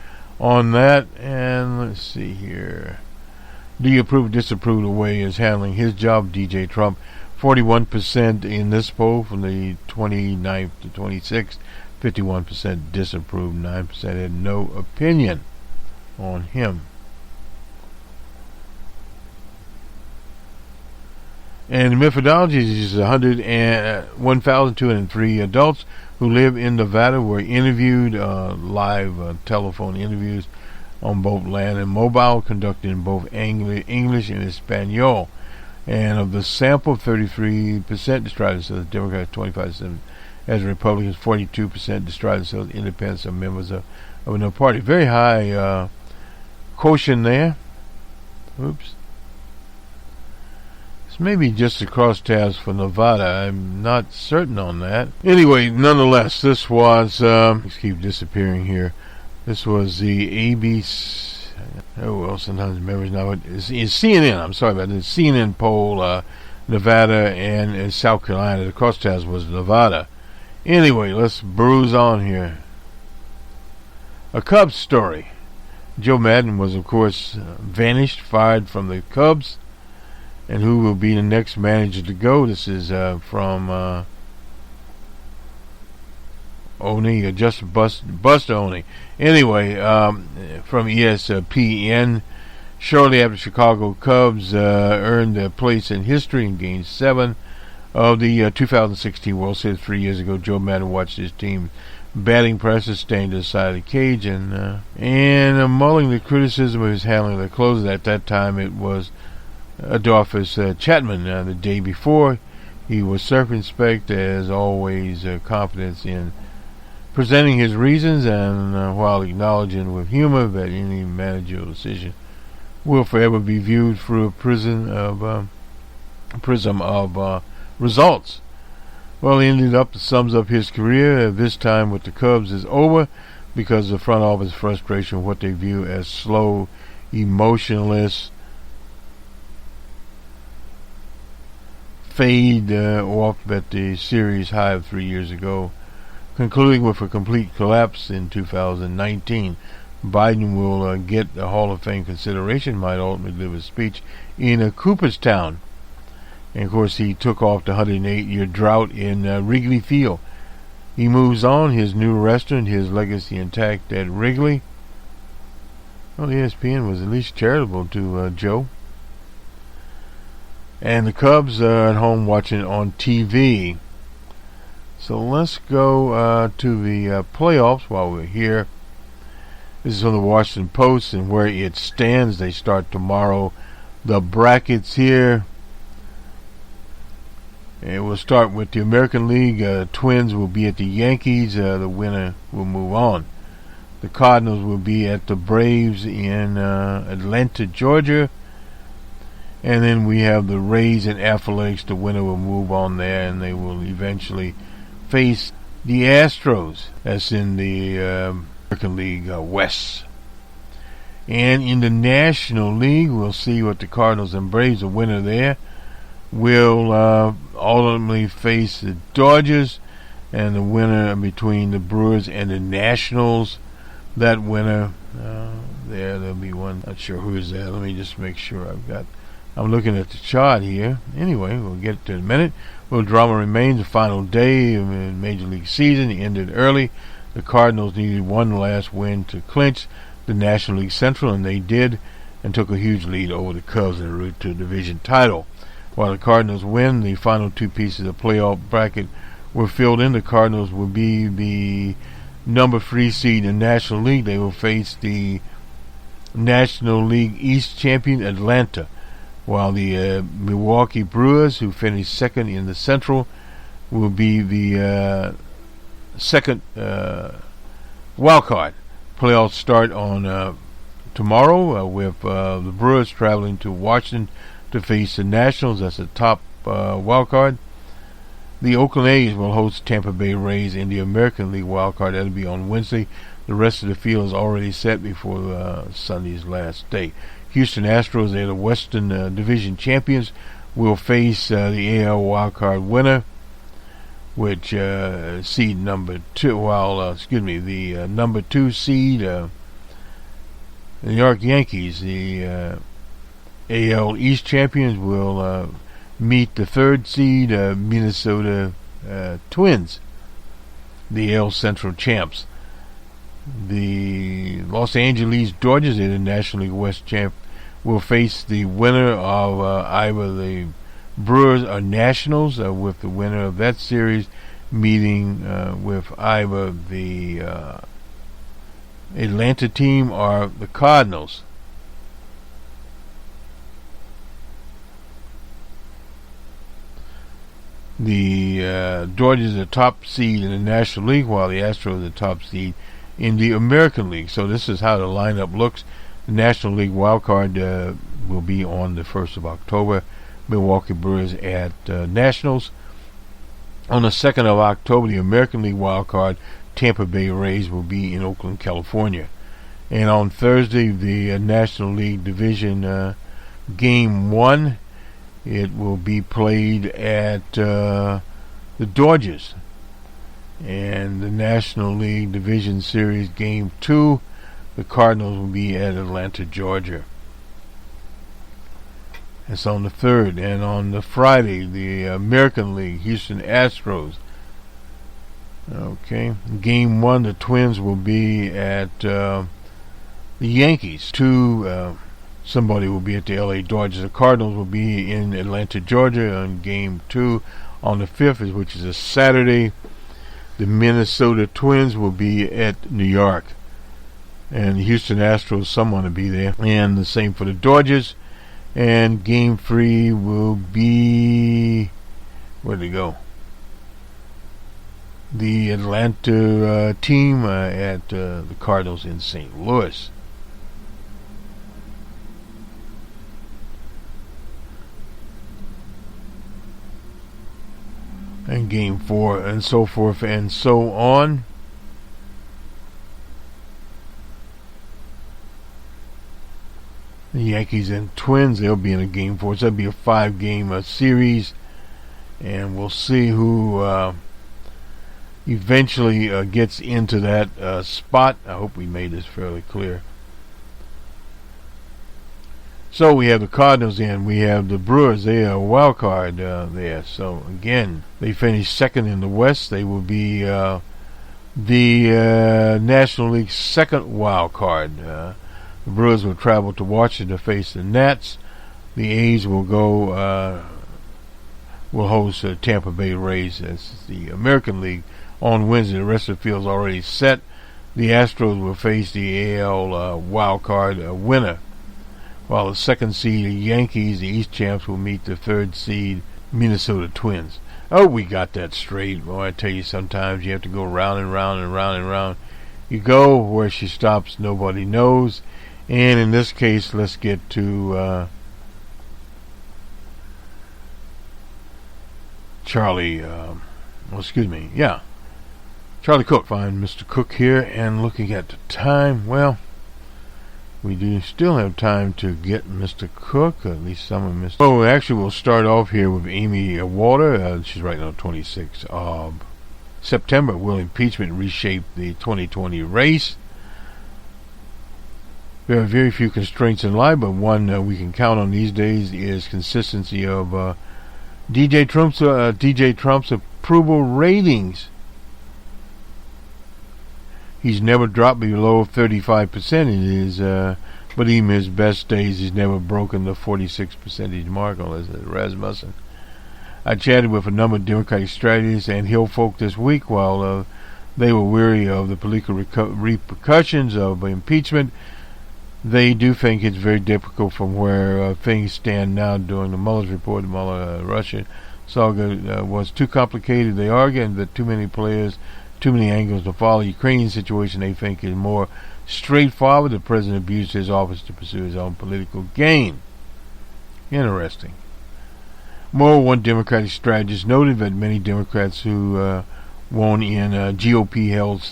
on that. And let's see here. Do you approve or disapprove the way he is handling his job? DJ Trump, 41% in this poll from the 29th to 26th, 51% disapprove, 9% had no opinion on him. And the methodology is 1,203 adults who live in Nevada were interviewed, live telephone interviews on both land and mobile, conducted in both English and Espanol. And of the sample, 33% described themselves as Democrats, 25% as Republicans, 42% described themselves as independents or members of another party. Very high quotient there. Oops. Maybe just the crosstabs for Nevada. I'm not certain on that. Anyway, nonetheless, this was, let's keep disappearing here. This was the ABC, oh well, sometimes memories now. It's CNN, I'm sorry about this. CNN poll, Nevada and South Carolina. The crosstabs was Nevada. Anyway, let's bruise on here. A Cubs story. Joe Maddon was, of course, vanished, fired from the Cubs. And who will be the next manager to go? This is from Oney, or just Buster Oney. Anyway, from ESPN. Shortly after Chicago Cubs earned their place in history in Game 7 of the 2016 World Series 3 years ago, Joe Maddon watched his team batting practice, staying to the side of the cage, and mulling the criticism of his handling of the closers. At that time, it was Adolphus Chapman. The day before, he was circumspect, as always, confidence in presenting his reasons, and while acknowledging with humor that any managerial decision will forever be viewed through a prism of results. Well, he ended up, sums up his career. This time with the Cubs is over because of the front office frustration, what they view as slow, emotionless fade off at the series high of 3 years ago, concluding with a complete collapse in 2019. Biden will get the Hall of Fame consideration, might ultimately deliver a speech in Cooperstown. And of course, he took off the 108-year drought in Wrigley Field. He moves on, his new restaurant, his legacy intact at Wrigley. Well, ESPN was at least charitable to Joe. And the Cubs are at home watching on TV. So let's go to the playoffs while we're here. This is on the Washington Post, and where it stands. They start tomorrow. The brackets here. And we'll start with the American League. Twins will be at the Yankees. The winner will move on. The Cardinals will be at the Braves in Atlanta, Georgia. And then we have the Rays and Athletics. The winner will move on there, and they will eventually face the Astros. That's in the American League West. And in the National League, we'll see what the Cardinals and Braves, the winner there, will ultimately face the Dodgers, and the winner between the Brewers and the Nationals. That winner, there'll be one. Not sure who is that. Let me just make sure I'm looking at the chart here. Anyway, we'll get to it in a minute. Well, drama remains. The final day of the Major League season ended early. The Cardinals needed one last win to clinch the National League Central, and they did, and took a huge lead over the Cubs en route to the division title. While the Cardinals win, the final two pieces of playoff bracket were filled in. The Cardinals will be the number 3 seed in the National League. They will face the National League East champion Atlanta, while the Milwaukee Brewers, who finished second in the Central, will be the second wild card. Playoffs start on tomorrow with the Brewers traveling to Washington to face the Nationals. That's the top wild card. The Oakland A's will host Tampa Bay Rays in the American League wild card. That'll be on Wednesday. The rest of the field is already set before Sunday's last day. Houston Astros, they're the Western Division champions, will face the AL wild card winner, which seed number 2. The number 2 seed, the New York Yankees, the AL East champions, will meet the 3rd seed, Minnesota Twins, the AL Central champs. The Los Angeles Dodgers, they're the National League West champ, will face the winner of either the Brewers or Nationals, with the winner of that series meeting with either the Atlanta team or the Cardinals. The Dodgers are the top seed in the National League, while the Astros are the top seed in the American League. So this is how the lineup looks. The National League wild card will be on the 1st of October. Milwaukee Brewers at Nationals. On the 2nd of October, the American League wild card, Tampa Bay Rays, will be in Oakland, California. And on Thursday, the National League Division Game 1, it will be played at the Dodgers. And the National League Division Series Game 2, the Cardinals will be at Atlanta, Georgia. It's on the 3rd. And on the Friday, the American League, Houston Astros. Okay. Game 1, the Twins will be at the Yankees. 2, somebody will be at the LA Dodgers. The Cardinals will be in Atlanta, Georgia on Game 2. On the 5th, which is a Saturday, the Minnesota Twins will be at New York. And the Houston Astros, someone will be there. And the same for the Dodgers. And Game 3 will be... where'd they go? The Atlanta team at the Cardinals in St. Louis. And Game 4, and so forth and so on. The Yankees and Twins, they'll be in a Game 4. So that'll be a 5-game series. And we'll see who eventually gets into that spot. I hope we made this fairly clear. So we have the Cardinals in. We have the Brewers. They are a wild card there. So again, they finished second in the West. They will be the National League's second wild card. The Brewers will travel to Washington to face the Nats. The A's will go will host Tampa Bay Rays. That's the American League on Wednesday. The rest of the field's already set. The Astros will face the AL wild card winner. While the second seed Yankees, the East champs, will meet the third seed Minnesota Twins. Oh, we got that straight. Well, I tell you, sometimes you have to go round and round and round and round. You go where she stops, nobody knows. And in this case, let's get to Charlie. Charlie Cook. Find Mr. Cook here, and looking at the time, well, we do still have time to get Mr. Cook, at least some of Mr. Oh, actually, we'll start off here with Amy Water. She's writing on 26th of September. Will impeachment reshape the 2020 race? There are very few constraints in life, but one we can count on these days is consistency of DJ Trump's approval ratings. He's never dropped below 35% in his, but even his best days, he's never broken the 46% mark, unless it's Rasmussen. I chatted with a number of Democratic strategists and Hill folk this week while they were weary of the political repercussions of impeachment. They do think it's very difficult from where things stand now. During the Mueller's report, the Mueller-Russia saga was too complicated, they argue, and that too many players, too many angles to follow. The Ukrainian situation, they think, is more straightforward. The president abused his office to pursue his own political gain. Interesting. More, one Democratic strategist noted that many Democrats who won in GOP-held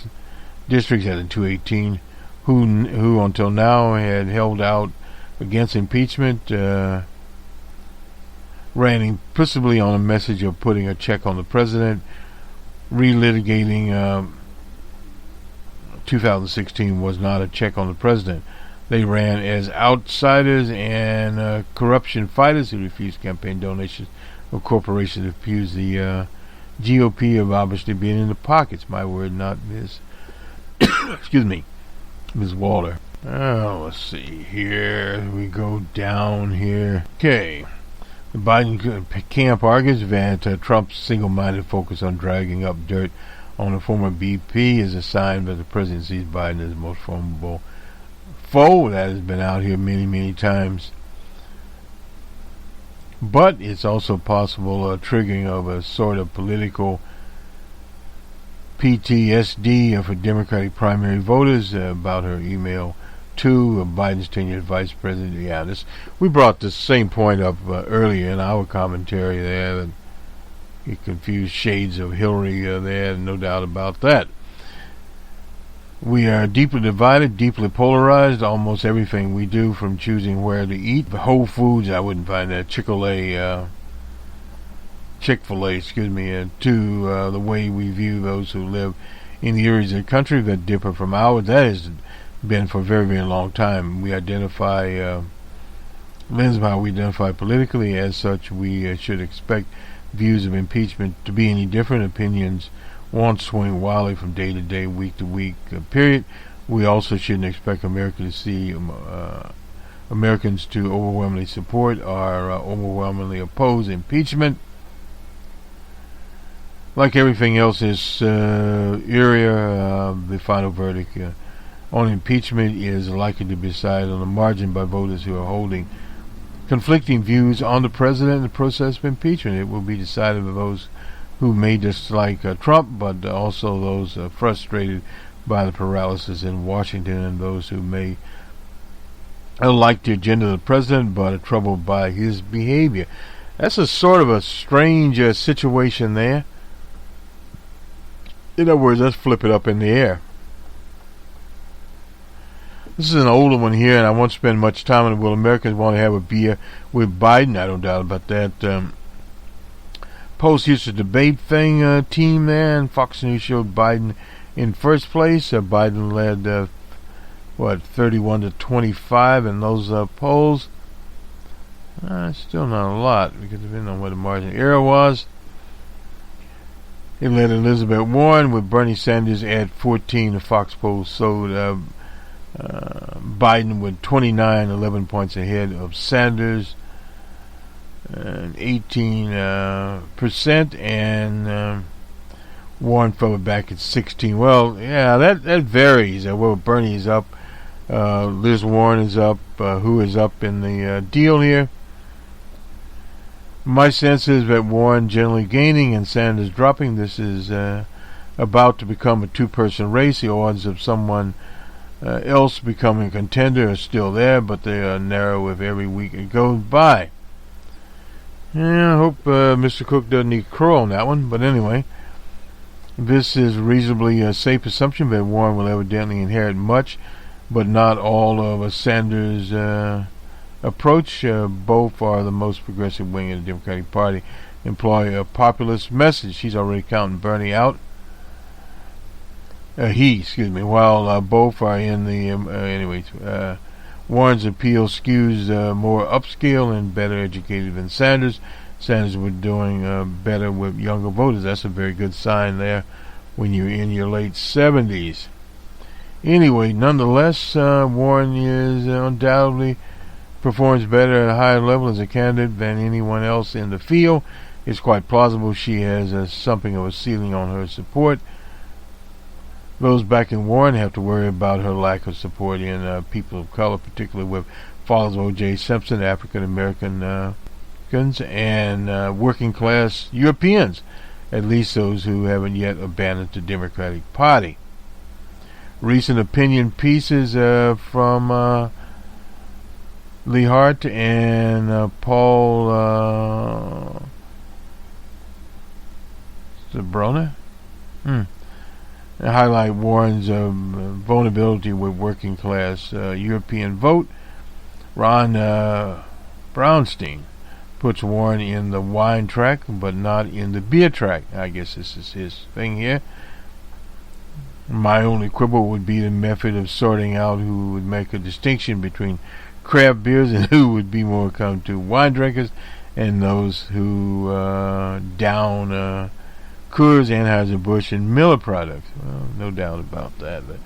districts as in 2018, who until now had held out against impeachment, ran implicitly on a message of putting a check on the president. Relitigating 2016 was not a check on the president. They ran as outsiders and corruption fighters who refused campaign donations of corporations that accused the GOP of obviously being in the pockets. My word, not Ms. excuse me, Ms. Walter. Let's see here. We go down here. Okay. The Biden camp argues that Trump's single-minded focus on dragging up dirt on the former BP is a sign that the president sees Biden as the most formidable foe. That has been out here many, many times. But it's also possible triggering of a sort of political PTSD for Democratic primary voters about her email to Biden's tenured vice president. Yeah, we brought the same point up earlier in our commentary there. That you confused shades of Hillary there, no doubt about that. We are deeply divided, deeply polarized. Almost everything we do, from choosing where to eat. The Whole Foods, I wouldn't find that. Chick-fil-A Chick-fil-A, to the way we view those who live in the areas of the country that differ from ours. That has been for a very, very long time. We identify, lens of how we identify politically. As such, we should expect views of impeachment to be any different. Opinions won't swing wildly from day to day, week to week, period. We also shouldn't expect Americans to overwhelmingly support or overwhelmingly oppose impeachment. Like everything else in this area, the final verdict on impeachment is likely to be decided on the margin by voters who are holding conflicting views on the president and the process of impeachment. It will be decided by those who may dislike Trump, but also those frustrated by the paralysis in Washington, and those who may like the agenda of the president but are troubled by his behavior. That's a sort of a strange situation there. In other words, let's flip it up in the air. This is an older one here, and I won't spend much time on it. Will Americans want to have a beer with Biden? I don't doubt about that. Post used to debate thing team there, and Fox News showed Biden in first place. Biden led 31-25 in those polls. Still not a lot, because depending on what the margin of error was. It led Elizabeth Warren with Bernie Sanders at 14. The Fox poll showed Biden with 29, 11 points ahead of Sanders, and 18%, and Warren fell back at 16. Well, yeah, that varies. Well, Bernie's up, Liz Warren is up. Who is up in the deal here? My sense is that Warren generally gaining and Sanders dropping. This is about to become a two-person race. The odds of someone else becoming a contender are still there, but they are narrow with every week it goes by. Yeah, I hope Mr. Cook doesn't need to crow on that one. But anyway, this is reasonably a safe assumption that Warren will evidently inherit much, but not all of Sanders' approach. Both are the most progressive wing of the Democratic Party. Employ a populist message. She's already counting Bernie out. While both are in the Warren's appeal skews more upscale and better educated than Sanders. Sanders was doing better with younger voters. That's a very good sign there when you're in your late 70s. Anyway, nonetheless, Warren is undoubtedly performs better at a higher level as a candidate than anyone else in the field. It's quite plausible she has something of a ceiling on her support. Those backing Warren have to worry about her lack of support in people of color, particularly with followers of O.J. Simpson, African Americans, and working class Europeans, at least those who haven't yet abandoned the Democratic Party. Recent opinion pieces from Lee Hart and Paul Zabrona highlight Warren's vulnerability with working class European vote. Ron Brownstein puts Warren in the wine track but not in the beer track. I guess this is his thing here. My only quibble would be the method of sorting out who would make a distinction between craft beers and who would be more accustomed to wine drinkers, and those who down Coors, Anheuser-Busch, and Miller products. Well, no doubt about that. But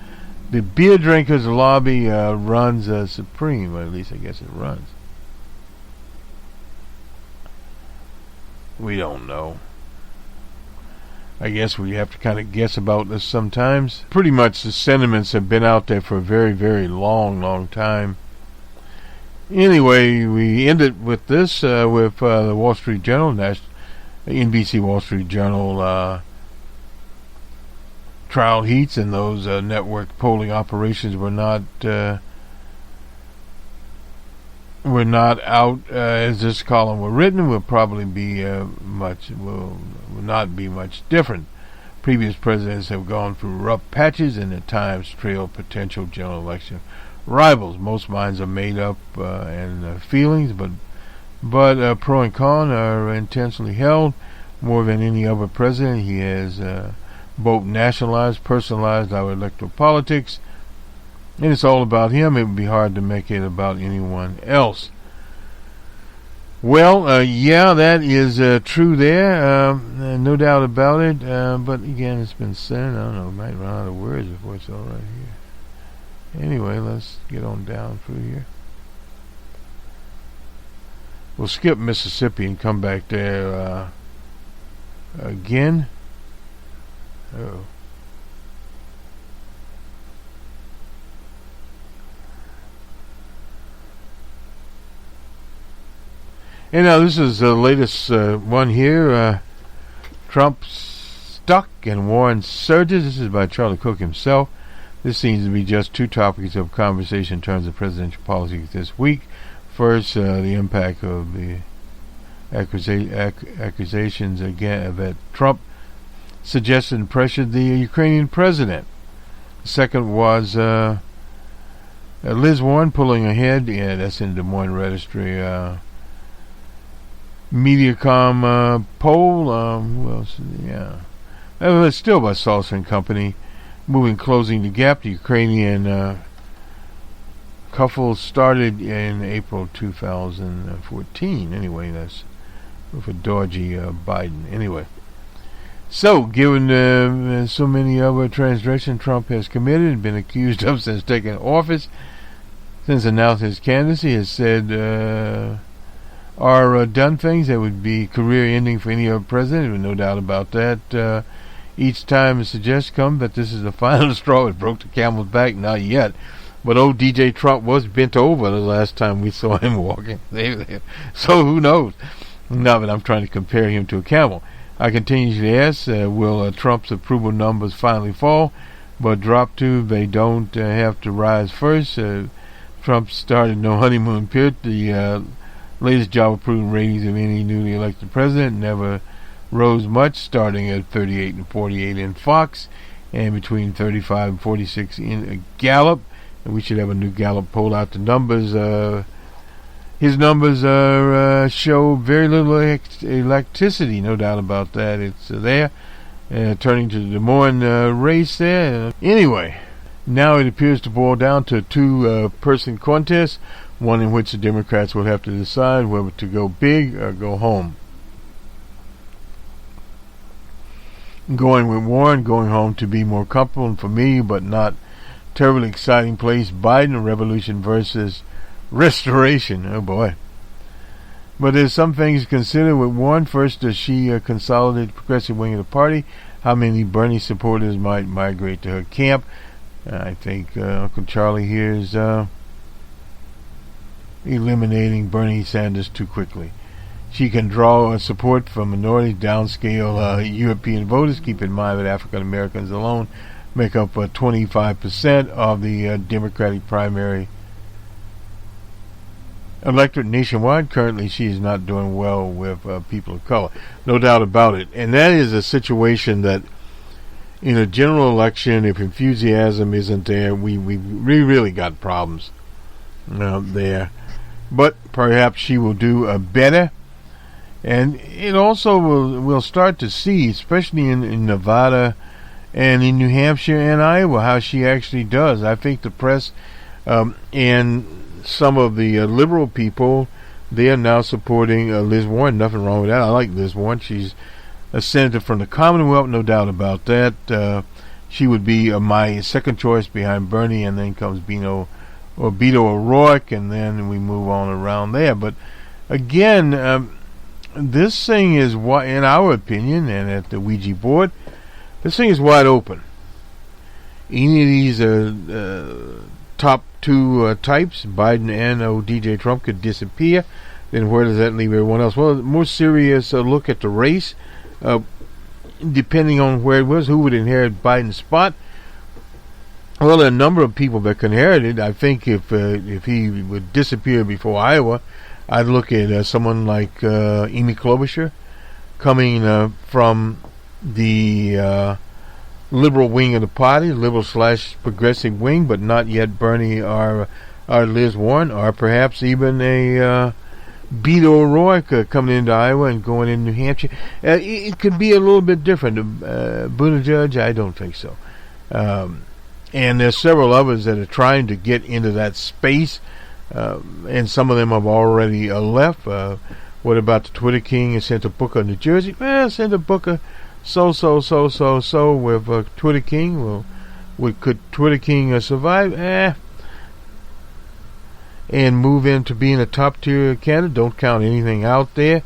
the beer drinkers lobby runs supreme, or at least I guess it runs. We don't know. I guess we have to kind of guess about this sometimes. Pretty much the sentiments have been out there for a very, very long time. Anyway, we ended with this, with the Wall Street Journal, NBC Wall Street Journal trial heats, and those network polling operations were not out as this column were written. Will probably be will not be much different. Previous presidents have gone through rough patches and at times trailed potential general election rivals. Most minds are made up and feelings, but pro and con are intensely held. more than any other president. He has both nationalized, personalized our electoral politics, and it's all about him. It would be hard to make it about anyone else. Well, yeah, that is true there, no doubt about it, but again, it's been said, I don't know, might run out of words before it's all right here. Anyway, let's get on down through here. We'll skip Mississippi and come back there again. Oh. And now this is the latest one here. Trump stuck and Warren surges. This is by Charlie Cook himself. This seems to be just two topics of conversation in terms of presidential policy this week. First, the impact of the accusations again that Trump suggested and pressured the Ukrainian president. The second was Liz Warren pulling ahead. Yeah, that's in Des Moines Registry. Mediacom poll. Who else? Yeah. It's still by Salsa and Company. Closing the gap. The Ukrainian couple started in April 2014. Anyway, that's for dodgy Biden. Anyway. So, given so many other transgressions Trump has committed and been accused of since taking office, since announcing his candidacy, has said are done things that would be career-ending for any other president. There's no doubt about that. Each time it suggests that this is the final straw. It broke the camel's back. Not yet. But old DJ Trump was bent over the last time we saw him walking. So who knows? No, but I'm trying to compare him to a camel. I continuously ask, will Trump's approval numbers finally fall, but drop to? They don't have to rise first. Trump started no honeymoon period. The latest job approval ratings of any newly elected president never rose much, starting at 38 and 48 in Fox, and between 35 and 46 in Gallup. And we should have a new Gallup poll out. The numbers, his numbers show very little electricity, no doubt about that. It's there. Turning to the Des Moines race there. Anyway, now it appears to boil down to a two-person contest, one in which the Democrats will have to decide whether to go big or go home. Going with Warren, going home to be more comfortable and familiar, but not terribly exciting place. Biden, revolution versus restoration. Oh boy. But there's some things to consider with Warren. First, does she consolidate the progressive wing of the party? How many Bernie supporters might migrate to her camp? I think Uncle Charlie here is eliminating Bernie Sanders too quickly. She can draw support from minorities, downscale European voters. Keep in mind that African Americans alone make up 25% of the Democratic primary electorate nationwide. Currently, she is not doing well with people of color. No doubt about it. And that is a situation that, in a general election, if enthusiasm isn't there, we really got problems there. But perhaps she will do better. And it also we'll start to see, especially in Nevada and in New Hampshire and Iowa, how she actually does. I think the press and some of the liberal people, they are now supporting Liz Warren. Nothing wrong with that. I like Liz Warren. She's a senator from the Commonwealth, no doubt about that. She would be my second choice behind Bernie, and then comes Beto O'Rourke, and then we move on around there. But again, this thing is, in our opinion, and at the Ouija board, this thing is wide open. Any of these top two types, Biden and DJ Trump, could disappear. Then where does that leave everyone else? Well, a more serious look at the race, depending on where it was, who would inherit Biden's spot. Well, there are a number of people that can inherit it. I think if he would disappear before Iowa, I'd look at someone like Amy Klobuchar, coming from the liberal wing of the party, liberal/progressive wing, but not yet Bernie or Liz Warren, or perhaps even a Beto O'Rourke coming into Iowa and going in New Hampshire. It could be a little bit different. Buttigieg, I don't think so. And there's several others that are trying to get into that space, and some of them have already left. What about the Twitter King in Santa Booker, New Jersey? Well, Santa Booker, so with Twitter King. Well, could Twitter King survive? And move into being a top-tier candidate? Don't count anything out there.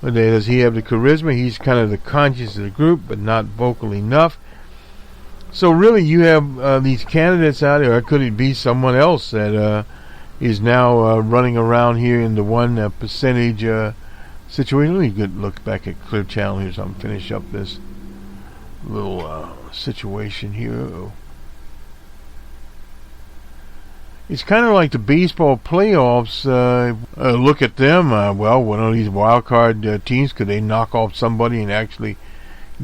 Does he have the charisma? He's kind of the conscience of the group, but not vocal enough. So really, you have these candidates out there, or could it be someone else that is now running around here in the 1% situation? Let me look back at Clear Channel here so I'm finish up this little situation here. It's kind of like the baseball playoffs. Look at them. Well, one of these wild card teams, could they knock off somebody and actually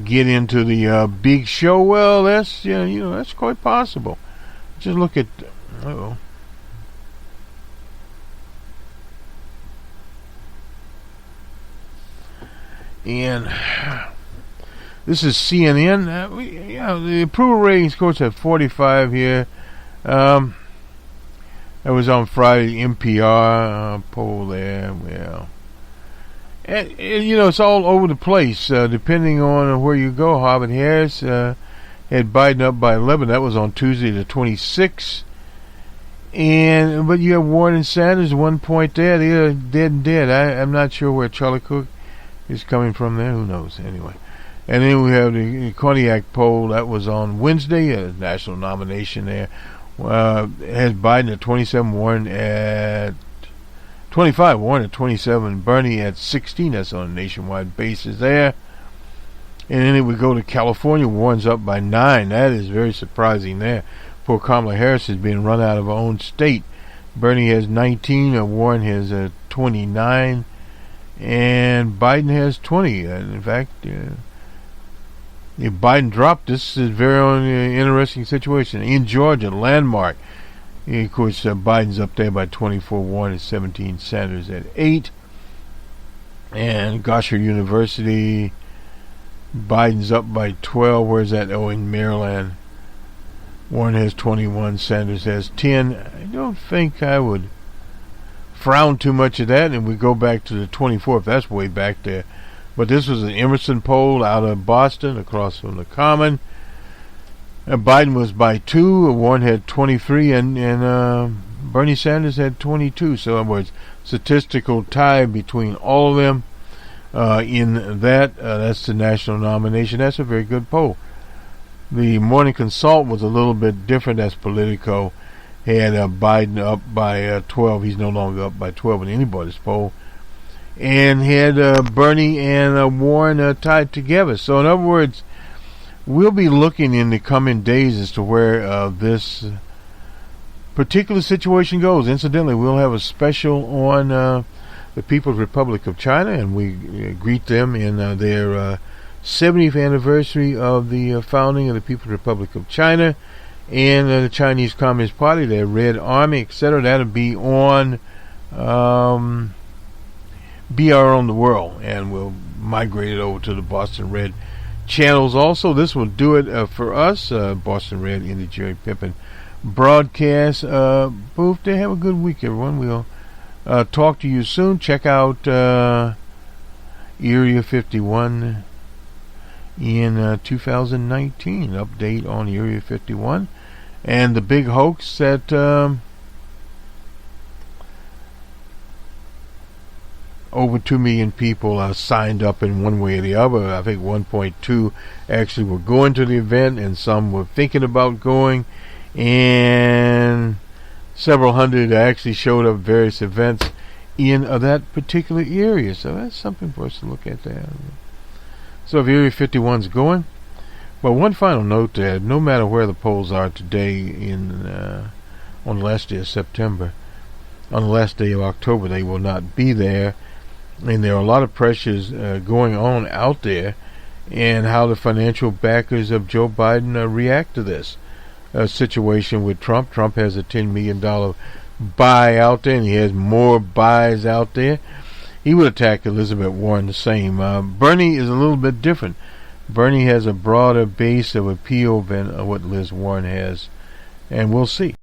get into the big show? Well, that's that's quite possible. Just look at. And this is CNN. The approval rating scores at 45 here. That was on Friday. NPR poll there. Well, and it's all over the place depending on where you go. Harvard-Harris had Biden up by 11. That was on Tuesday the 26th. But you have Warren and Sanders 1 point there. They are dead. I'm not sure where Charlie Cook is coming from there. Who knows? Anyway. And then we have the Cardiac poll. That was on Wednesday. A national nomination there. Has Biden at 27, Warren at 25, Warren at 27, Bernie at 16. That's on a nationwide basis there. And then we go to California. Warren's up by 9. That is very surprising there. Poor Kamala Harris is being run out of her own state. Bernie has 19, Warren has 29, and Biden has 20. In fact, if Biden dropped, this is a very interesting situation. In Georgia, landmark. Of course, Biden's up there by 24, Warren at 17, Sanders at 8. And Gosher University, Biden's up by 12. Where's that? Oh, in Maryland. Warren has 21, Sanders has 10. I don't think I would frown too much at that. And we go back to the 24th. That's way back there. But this was an Emerson poll out of Boston, across from the Common. Biden was by 2. Warren had 23, and Bernie Sanders had 22. So, in other words, statistical tie between all of them in that. That's the national nomination. That's a very good poll. The Morning Consult was a little bit different. That's Politico. Had Biden up by 12. He's no longer up by 12 in anybody's poll. And had Bernie and Warren tied together. So, in other words, we'll be looking in the coming days as to where this particular situation goes. Incidentally, we'll have a special on the People's Republic of China, and we greet them in their 70th anniversary of the founding of the People's Republic of China and the Chinese Communist Party, their Red Army, etc. That'll be on BR on the World, and we'll migrate it over to the Boston Red channels also. This will do it for us, Boston Red in the Jerry Pippin broadcast booth. They have a good week, everyone. We'll talk to you soon. Check out Area 51 in 2019. Update on Area 51 and the big hoax that over 2 million people signed up in one way or the other. I think 1.2 actually were going to the event, and some were thinking about going, and several hundred actually showed up at various events in that particular area. So that's something for us to look at there. So if Area 51's going, well, one final note there: no matter where the polls are today in on the last day of September, on the last day of October, they will not be there. And there are a lot of pressures going on out there, and how the financial backers of Joe Biden react to this situation with Trump. Trump has a $10 million buy out there, and he has more buys out there. he would attack Elizabeth Warren the same. Bernie is a little bit different. Bernie has a broader base of appeal than what Liz Warren has, and we'll see.